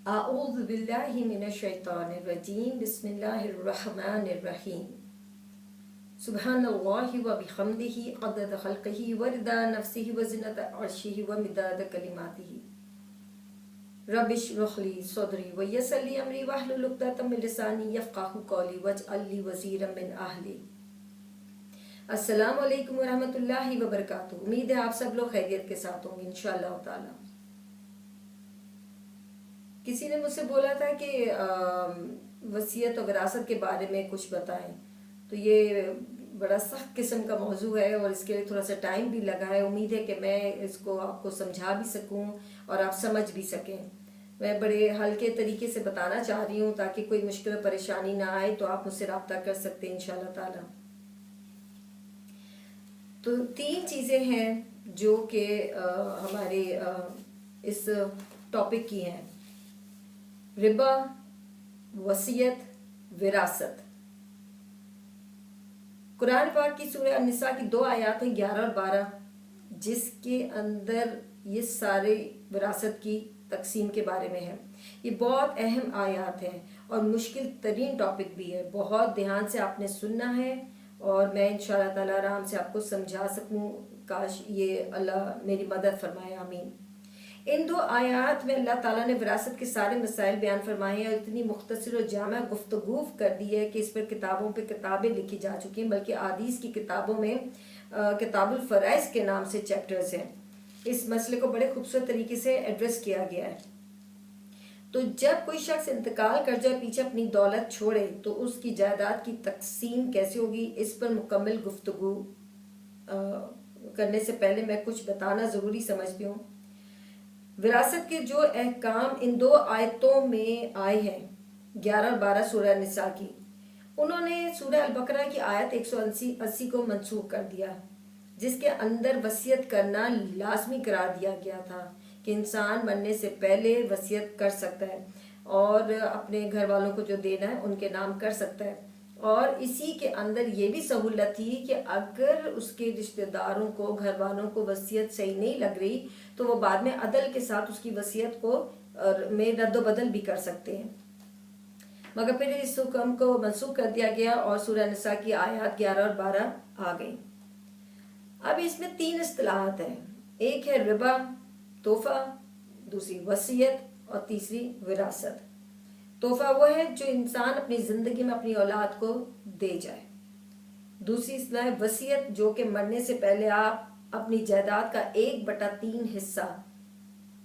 आऊज़ु बिल्लाहि मिनश्शैतानिर्रजीम बिस्मिल्लाहिर्रहमानिर्रहीम सुब्हानल्लाहि व बिहम्दिही अदद खल्क़िही व रिदा नफ्सिही व ज़िनत अर्शिही व मिदाद कलिमातिही रब्बिश इश्रह ली सदरी व यस्सिर ली अमरी वहलुल उक़दतम मिन लिसानी यफ़क़हू क़ौली वजअल ली वज़ीरम मिन अहली। अस्सलामु अलैकुम व रहमतुल्लाहि व बरकातुहू। उम्मीद है आप सब लोग खैरियत के साथ होंगे इंशाअल्लाह ताला। किसी ने मुझसे बोला था कि वसीयत और विरासत के बारे में कुछ बताएं, तो ये बड़ा सख्त किस्म का मौजू है और इसके लिए थोड़ा सा टाइम भी लगा है। उम्मीद है कि मैं इसको आपको समझा भी सकूं और आप समझ भी सकें। मैं बड़े हल्के तरीके से बताना चाह रही हूँ ताकि कोई मुश्किल परेशानी ना आए, तो आप मुझसे रब्ता कर सकते हैं इंशाअल्लाह ताला। तो 3 चीज़ें हैं जो कि हमारे इस टॉपिक की हैं: रिबा, वसीयत, विरासत। कुरान पाक की सूरह अन-निसा की 2 आयत हैं 11 और 12, जिसके अंदर ये सारे विरासत की तकसीम के बारे में है। ये बहुत अहम आयत हैं और मुश्किल तरीन टॉपिक भी है। बहुत ध्यान से आपने सुनना है और मैं इंशाअल्लाह ताला आराम से आपको समझा सकूं। काश ये अल्लाह मेरी मदद फरमाए, आमीन। इन 2 आयात में अल्लाह ताला ने विरासत के सारे मसाइल बयान फरमाए हैं और इतनी मुख्तसर और जामा गुफ्तगू कर दी है कि इस पर किताबों पे किताबें लिखी जा चुकी हैं, बल्कि हदीस की किताबों में किताबुल फराइज के नाम से चैप्टर्स हैं। इस मसले को बड़े खूबसूरत तरीके से एड्रेस किया गया है। तो जब कोई शख्स इंतकाल कर जाए, पीछे अपनी दौलत छोड़े, तो उसकी जायदाद की तकसीम कैसे होगी, इस पर मुकम्मल गुफ्तगू करने से पहले मैं कुछ बताना ज़रूरी समझती हूँ। विरासत के जो अहकाम इन 2 आयतों में आए हैं 11 और 12 सूरह निसा की, उन्होंने सूरह अल-बकरा की आयत 180 को मनसूख कर दिया, जिसके अंदर वसीयत करना लाजमी करार दिया गया था कि इंसान मरने से पहले वसीयत कर सकता है और अपने घर वालों को जो देना है उनके नाम कर सकता है। और इसी के अंदर ये भी सहूलत थी कि अगर उसके रिश्तेदारों को, घर वालों को वसीयत सही नहीं लग रही, तो वो बाद में अदल के साथ उसकी वसीयत को में रद्द बदल भी कर सकते हैं। मगर फिर इस हुक्म को मनसूख कर दिया गया और सूरह निसा की आयत 11 और 12 आ गई। अब इसमें 3 इस्तिलाहात हैं। एक है रिबा, तोहफा, दूसरी वसीयत और तीसरी विरासत। तोहफा वो है जो इंसान अपनी जिंदगी में अपनी औलाद को दे जाए। दूसरी इस्तिलाह है वसीयत, जो कि मरने से पहले आप अपनी जायदाद का 1/3 हिस्सा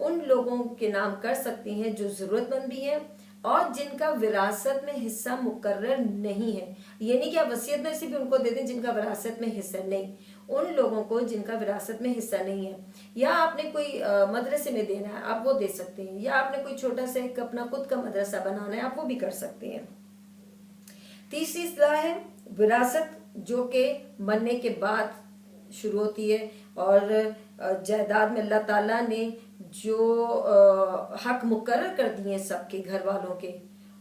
उन लोगों के नाम कर सकती हैं जो जरूरतमंद भी हैं और जिनका विरासत में हिस्सा मुकर्रर नहीं है। ये नहीं कि आप वसीयत में से भी उनको दे दें जिनका विरासत में हिस्सा नहीं, उन लोगों को जिनका विरासत में हिस्सा नहीं है। या आपने कोई मदरसे में देना है, आप वो दे सकते हैं, या आपने कोई छोटा सा एक अपना खुद का मदरसा बनाना है, आप वो भी कर सकते हैं। तीसरी इस्तिलाह है विरासत, जो कि मरने के बाद शुरू होती है और जायदाद में अल्लाह ताला ने जो हक मुकर्रर कर दिए सबके घर वालों के,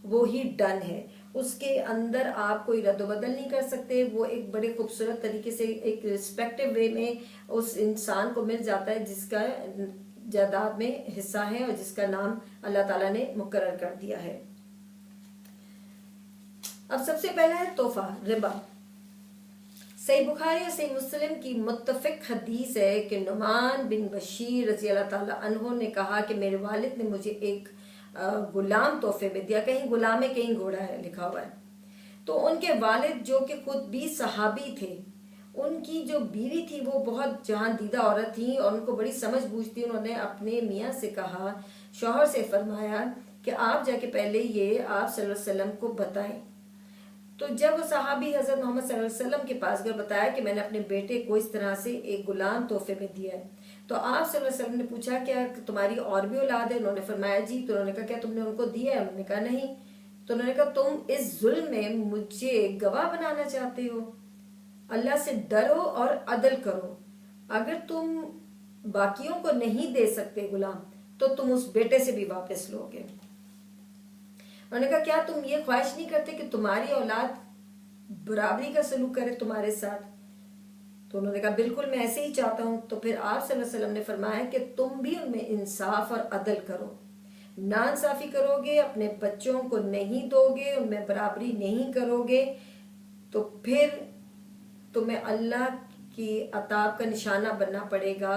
वो ही डन है। उसके अंदर आप कोई रद्द बदल नहीं कर सकते। वो एक बड़े खूबसूरत तरीके से एक रिस्पेक्टिव वे में उस इंसान को मिल जाता है जिसका जायदाद में हिस्सा है और जिसका नाम अल्लाह ताला ने मुकर्रर कर दिया है। अब सबसे पहला है तोहफा, रिबा। सही बुखारी और सही मुस्लिम की मुत्तफिक हदीस है कि नुमान बिन बशीर रज़ी अल्लाह ताला अन्हु ने कहा कि मेरे वालिद ने मुझे एक गुलाम तोहफे में दिया। कहीं गुलाम है, कहीं घोड़ा है लिखा हुआ है। तो उनके वालिद जो कि खुद भी सहाबी थे, उनकी जो बीवी थी वो बहुत जहां दीदा औरत थी और उनको बड़ी समझ बूझ थी। उन्होंने अपने मियाँ से कहा, शौहर से फरमाया कि आप जाके पहले ये आप सल्लल्लाहु अलैहि वसल्लम को बताएं। तो जब वो सहाबी हजरत मोहम्मद सल्लल्लाहु अलैहि वसल्लम के पास गए, बताया कि मैंने अपने बेटे को इस तरह से एक गुलाम तोहफे में दिया है। तो आप सल्लल्लाहु अलैहि वसल्लम ने पूछा, क्या तुम्हारी और भी औलाद है? उन्होंने फरमाया जी। तो उन्होंने कहा, क्या तुमने उनको दिया है? उन्होंने कहा नहीं। तो उन्होंने कहा, तुम इस जुल्म में मुझे गवाह बनाना चाहते हो? अल्लाह से डरो और अदल करो। अगर तुम बाकियों को नहीं दे सकते गुलाम, तो तुम उस बेटे से भी वापस लोगे। उन्होंने कहा, क्या तुम ये ख्वाहिश नहीं करते कि तुम्हारी औलाद बराबरी का सलूक करे तुम्हारे साथ? तो उन्होंने कहा, बिल्कुल, मैं ऐसे ही चाहता हूँ। तो फिर आप सल्लल्लाहु अलैहि वसल्लम ने फरमाया कि तुम भी उनमें इंसाफ और अदल करो। नाइंसाफी करोगे, अपने बच्चों को नहीं दोगे, उनमें बराबरी नहीं करोगे, तो फिर तुम्हें अल्लाह की अताब का निशाना बनना पड़ेगा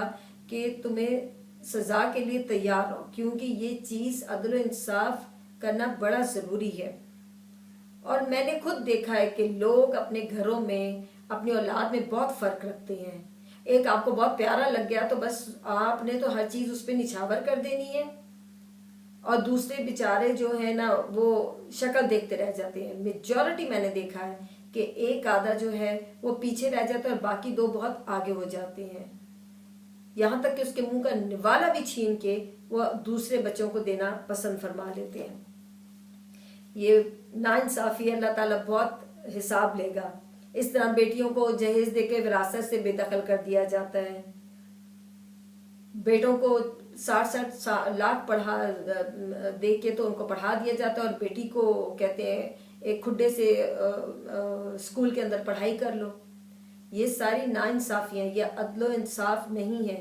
कि तुम्हें सजा के लिए तैयार हो, क्योंकि ये चीज़ अदल इंसाफ करना बड़ा ज़रूरी है। और मैंने खुद देखा है कि लोग अपने घरों में अपनी औलाद में बहुत फ़र्क रखते हैं। एक आपको बहुत प्यारा लग गया तो बस आपने तो हर चीज़ उस पर निछावर कर देनी है, और दूसरे बेचारे जो है ना वो शक्ल देखते रह जाते हैं। मेजॉरिटी मैंने देखा है कि एक आधा जो है वो पीछे रह जाता है और बाकी दो बहुत आगे हो जाते हैं, यहाँ तक कि उसके मुंह का निवाला भी छीन के वो दूसरे बच्चों को देना पसंद फरमा लेते हैं। ये नाइंसाफी, अल्लाह ताला बहुत हिसाब लेगा। इस तरह बेटियों को जहेज देके विरासत से बेदखल कर दिया जाता है, बेटों को 60 लाख पढ़ा दे के तो उनको पढ़ा दिया जाता है, और बेटी को कहते हैं एक खुड्डे से स्कूल के अंदर पढ़ाई कर लो। ये सारी नाइंसाफियाँ, ये अदलो इंसाफ नहीं है।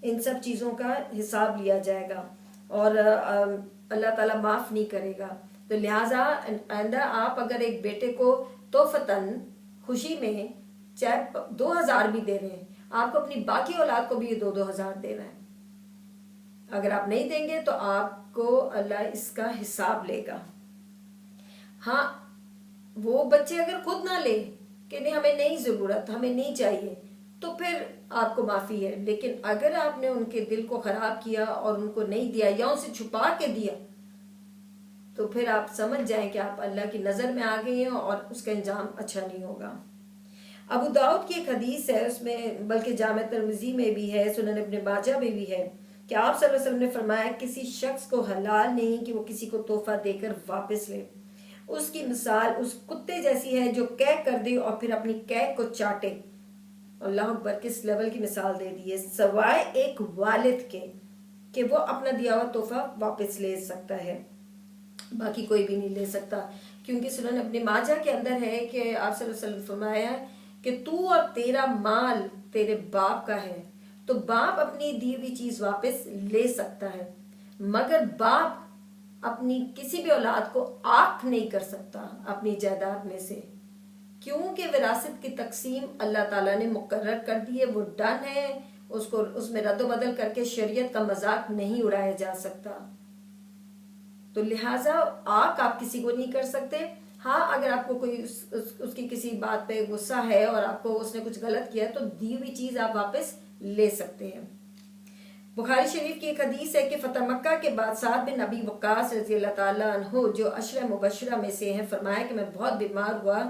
इन सब चीज़ों का हिसाब लिया जाएगा और अल्लाह ताला माफ़ नहीं करेगा। तो लिहाजा आइंदा आप अगर एक बेटे को तोहफतन खुशी में चाहे 2000 भी दे रहे हैं, आपको अपनी बाकी औलाद को भी ये 2-2 हज़ार देना है। अगर आप नहीं देंगे तो आपको अल्लाह इसका हिसाब लेगा। हाँ, वो बच्चे अगर खुद ना ले कि नहीं हमें नहीं ज़रूरत, हमें नहीं चाहिए, तो फिर आपको माफ़ी है। लेकिन अगर आपने उनके दिल को ख़राब किया और उनको नहीं दिया या उनसे छुपा के दिया, तो फिर आप समझ जाएं कि आप अल्लाह की नज़र में आ गए हैं और उसका इंजाम अच्छा नहीं होगा। अबू दाऊद की एक हदीस है, उसमें बल्कि जामे तिर्मिज़ी में भी है, सुनन इब्न माजा में भी है कि आप सल्लल्लाहु अलैहि वसल्लम ने फरमाया किसी शख्स को हलाल नहीं कि वो किसी को तोहफा देकर वापस ले। उसकी मिसाल उस कुत्ते जैसी है जो कैक कर दे और फिर अपनी कैक को चाटे। अल्लाह अकबर, किस लेवल की मिसाल दे दी है। सवाए एक वालिद के कि वो अपना दिया हुआ तोहफा वापस ले सकता है, बाकी कोई भी नहीं ले सकता। क्योंकि सुनन इब्न माजा के अंदर है कि आप सल्लल्लाहु अलैहि वसल्लम फरमाया कि तू और तेरा माल तेरे बाप का है, तो बाप अपनी दी हुई चीज वापस ले सकता है, मगर बाप अपनी किसी भी औलाद को आंख नहीं कर सकता अपनी जायदाद में से, क्योंकि विरासत की तकसीम अल्लाह ताला ने मुकर्रर कर दी है, वो डन है, उसको उसमें रद्द-बदल करके शरीयत का मजाक नहीं उड़ाया जा सकता। तो लिहाजा आंख आप किसी को नहीं कर सकते। हाँ, अगर आपको कोई उसकी किसी बात पे गुस्सा है और आपको उसने कुछ गलत किया है तो दी हुई चीज आप वापस ले सकते हैं। बुखारी शरीफ की एक हदीस है कि फतह मक्का के बाद साद बिन अबी वक्कास रज़ी अल्लाह ताला अन्हु जो अशरा मुबशरा में से हैं, फरमाया कि मैं बहुत बीमार हुआ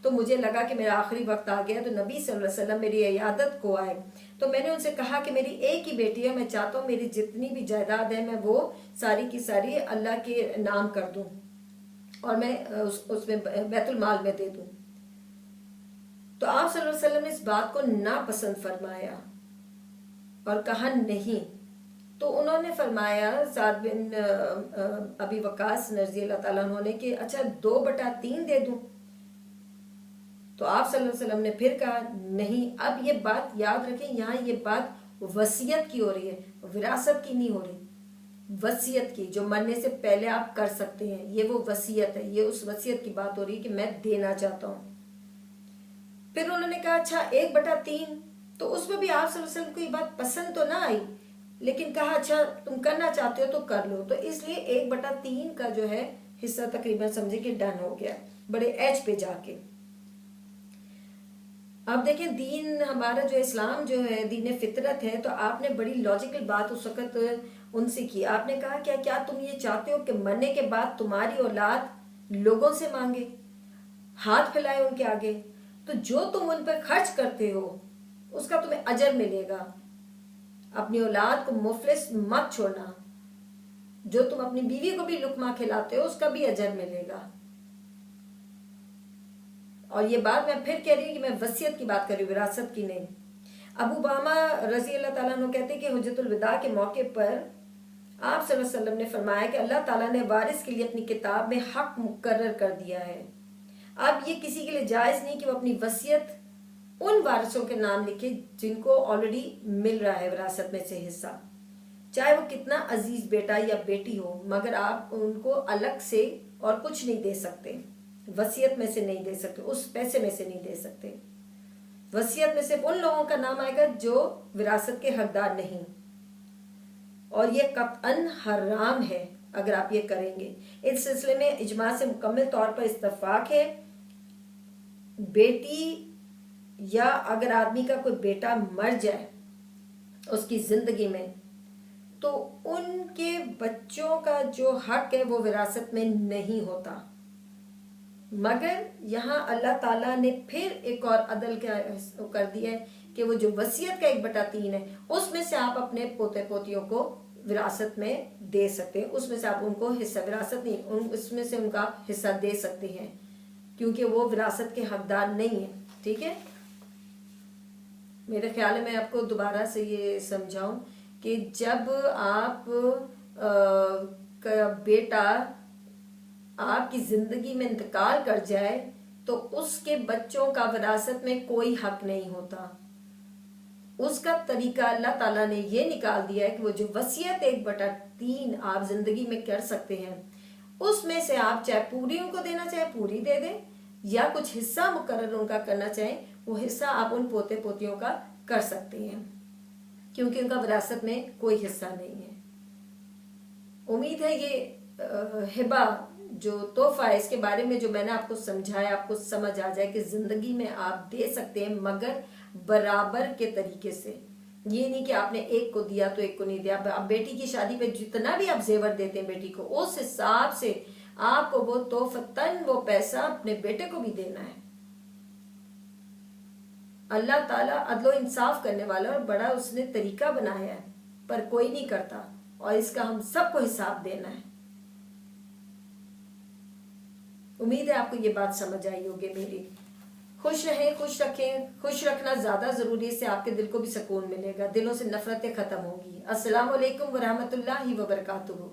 तो मुझे लगा कि मेरा आखिरी वक्त आ गया, तो नबी सल्लल्लाहु अलैहि वसल्लम मेरी इयादत को आए। तो मैंने उनसे कहा कि मेरी एक ही बेटी है, मैं चाहता हूँ मेरी जितनी भी जायदाद है मैं वो सारी की सारी अल्लाह के नाम कर दूँ और मैं उसमें बैतुल माल में दे दूँ। तो आप सल्लल्लाहु अलैहि वसल्लम ने इस बात को नापसंद फरमाया और कहा नहीं। तो उन्होंने फरमाया साद बिन अबी वकास रज़ी अल्लाह ताला अन्हु ने कि अच्छा 2/3 दे दूं। तो आप सल्लल्लाहु अलैहि वसल्लम ने फिर कहा नहीं। अब ये बात याद रखें, यहाँ ये बात वसीयत की हो रही है, विरासत की नहीं हो रही, वसीयत की, जो मरने से पहले आप कर सकते हैं, ये वो वसीयत है, ये उस वसीयत की बात हो रही है कि मैं देना चाहता हूँ। फिर उन्होंने कहा अच्छा 1/3, तो उसमें भी आप सल्लल्लाहु अलैहि वसल्लम को ये बात पसंद तो ना आई, लेकिन कहा अच्छा तुम करना चाहते हो तो कर लो। तो इसलिए 1/3 का जो है हिस्सा तकरीबन समझे कि डन हो गया, बड़े एज पे जाके। अब देखें दीन हमारा जो इस्लाम जो है दीन फितरत है, तो आपने बड़ी लॉजिकल बात उस वक्त उनसे की। आपने कहा क्या क्या तुम ये चाहते हो कि मरने के बाद तुम्हारी औलाद लोगों से मांगे, हाथ फैलाए उनके आगे? तो जो तुम उन पर खर्च करते हो उसका तुम्हें अजर मिलेगा। अपनी औलाद को मुफलिस मत छोड़ना, जो तुम अपनी बीवी को भी लुकमा खिलाते हो उसका भी अजर मिलेगा। और ये बात मैं फिर कह रही हूँ कि मैं वसीयत की बात कर रही हूँ, विरासत की नहीं। अबू बामा रजी अल्लाह ताला अन्हु कहते हैं कि हुज्जतुल विदा के मौके पर आप सल्लल्लाहु अलैहि वसल्लम ने फरमाया कि अल्लाह ताला ने वारिस के लिए अपनी किताब में हक मुकर्रर कर दिया है। अब ये किसी के लिए जायज़ नहीं कि वो अपनी वसीयत उन वारिसों के नाम लिखे जिनको ऑलरेडी मिल रहा है विरासत में से हिस्सा। चाहे वो कितना अजीज बेटा या बेटी हो, मगर आप उनको अलग से और कुछ नहीं दे सकते, वसीयत में से नहीं दे सकते, उस पैसे में से नहीं दे सकते। वसीयत में सिर्फ उन लोगों का नाम आएगा जो विरासत के हकदार नहीं, और ये कतअन हराम है अगर आप ये करेंगे। इस सिलसिले में इजमा से मुकम्मल तौर पर इत्तफाक है। बेटी या अगर आदमी का कोई बेटा मर जाए उसकी जिंदगी में, तो उनके बच्चों का जो हक है वो विरासत में नहीं होता। मगर यहाँ अल्लाह ताला ने फिर एक और अदल क्या कर दिया है कि वो जो वसीयत का 1/3 है उसमें से आप अपने पोते पोतियों को विरासत में दे सकते हैं। उसमें से आप उनको हिस्सा, विरासत नहीं, उसमें से उनका हिस्सा दे सकते हैं, क्योंकि वो विरासत के हकदार नहीं है। ठीक है, मेरे ख्याल में मैं आपको दोबारा से ये समझाऊं कि जब आप का बेटा आपकी जिंदगी में इंतकाल कर जाए तो उसके बच्चों का विरासत में कोई हक नहीं होता। उसका तरीका अल्लाह ताला ने ये निकाल दिया है कि वो जो वसीयत 1/3 आप जिंदगी में कर सकते हैं, उसमें से आप चाहे पूरी उनको देना चाहे पूरी दे दें, या कुछ हिस्सा मुकर्रर उनका करना चाहें, वो हिस्सा आप उन पोते पोतियों का कर सकते हैं, क्योंकि उनका विरासत में कोई हिस्सा नहीं है। उम्मीद है ये हिबा जो तोहफा है, इसके बारे में जो मैंने आपको समझाया आपको समझ आ जाए कि जिंदगी में आप दे सकते हैं, मगर बराबर के तरीके से। ये नहीं कि आपने एक को दिया तो एक को नहीं दिया। आप बेटी की शादी पे जितना भी आप जेवर देते हैं बेटी को, उस हिसाब से आपको वो तोहफतन वो पैसा अपने बेटे को भी देना है। अल्लाह ताला अदलो इंसाफ करने वाला और बड़ा उसने तरीका बनाया है, पर कोई नहीं करता, और इसका हम सबको हिसाब देना है। उम्मीद है आपको ये बात समझ आई होगी मेरी। खुश रहें, खुश रखें, खुश रखना ज्यादा जरूरी है, इससे आपके दिल को भी सुकून मिलेगा, दिलों से नफरतें खत्म होंगी। अस्सलाम वालेकुम वरहमतुल्लाहि वबरकातुहू।